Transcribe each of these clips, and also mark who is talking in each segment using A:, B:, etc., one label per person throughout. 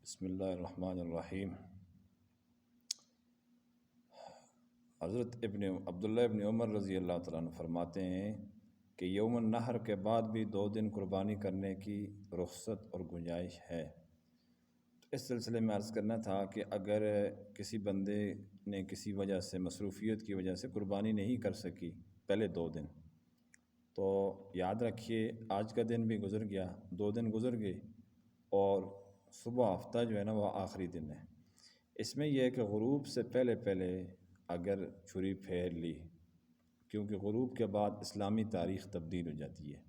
A: بسم اللہ الرحمن الرحیم۔ حضرت عبداللہ ابن عمر رضی اللہ تعالیٰ عنہ فرماتے ہیں کہ یوم النحر کے بعد بھی 2 دن قربانی کرنے کی رخصت اور گنجائش ہے۔ اس سلسلے میں عرض کرنا تھا کہ اگر کسی بندے نے کسی وجہ سے مصروفیت کی وجہ سے قربانی نہیں کر سکی پہلے 2 دن، تو یاد رکھیے آج کا دن بھی گزر گیا، 2 دن گزر گئے اور صبح ہفتہ جو ہے نا وہ آخری دن ہے۔ اس میں یہ ہے کہ غروب سے پہلے اگر چھری پھیر لی، کیونکہ غروب کے بعد اسلامی تاریخ تبدیل ہو جاتی ہے،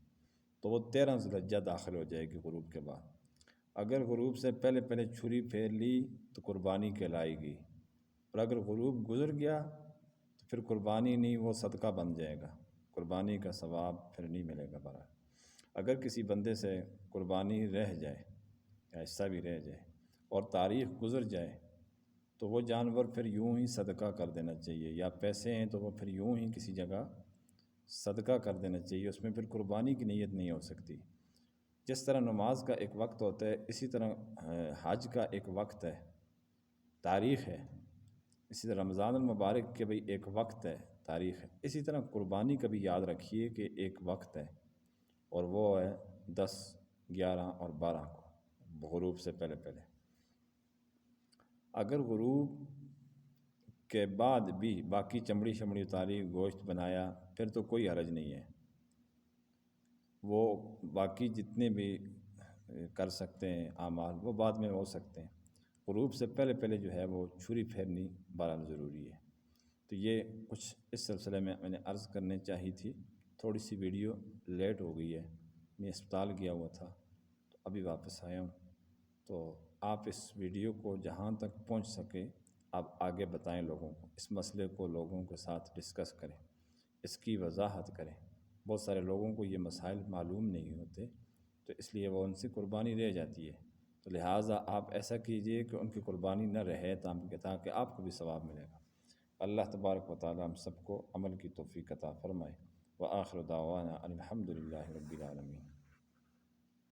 A: تو وہ 13 ذی الحجہ داخل ہو جائے گی غروب کے بعد۔ اگر غروب سے پہلے چھری پھیر لی تو قربانی کہلائے گی، اور اگر غروب گزر گیا تو پھر قربانی نہیں، وہ صدقہ بن جائے گا، قربانی کا ثواب پھر نہیں ملے گا۔ برابر اگر کسی بندے سے قربانی رہ جائے یا حصہ بھی رہ جائے اور تاریخ گزر جائے تو وہ جانور پھر یوں ہی صدقہ کر دینا چاہیے، یا پیسے ہیں تو وہ پھر یوں ہی کسی جگہ صدقہ کر دینا چاہیے، اس میں پھر قربانی کی نیت نہیں ہو سکتی۔ جس طرح نماز کا ایک وقت ہوتا ہے، اسی طرح حج کا ایک وقت ہے، تاریخ ہے، اسی طرح رمضان المبارک کے بھی ایک وقت ہے، تاریخ ہے، اسی طرح قربانی کا بھی یاد رکھیے کہ ایک وقت ہے، اور وہ ہے 10، 11 اور 12 کو غروب سے پہلے۔ اگر غروب کے بعد بھی باقی چمڑی اتاری، گوشت بنایا، پھر تو کوئی حرج نہیں ہے، وہ باقی جتنے بھی کر سکتے ہیں اعمال وہ بعد میں ہو سکتے ہیں۔ غروب سے پہلے جو ہے وہ چھری پھیرنی بہرحال ضروری ہے۔ تو یہ کچھ اس سلسلے میں نے عرض کرنے چاہی تھی۔ تھوڑی سی ویڈیو لیٹ ہو گئی ہے، میں اسپتال گیا ہوا تھا تو ابھی واپس آیا ہوں، تو آپ اس ویڈیو کو جہاں تک پہنچ سکے آپ آگے بتائیں لوگوں کو، اس مسئلے کو لوگوں کے ساتھ ڈسکس کریں، اس کی وضاحت کریں۔ بہت سارے لوگوں کو یہ مسائل معلوم نہیں ہوتے، تو اس لیے وہ ان سے قربانی رہ جاتی ہے، تو لہٰذا آپ ایسا کیجئے کہ ان کی قربانی نہ رہے تاکہ آپ کو بھی ثواب ملے گا۔ اللہ تبارک و تعالی ہم سب کو عمل کی توفیق عطا فرمائے۔ وآخر دعوانا الحمد للہ رب العالمین۔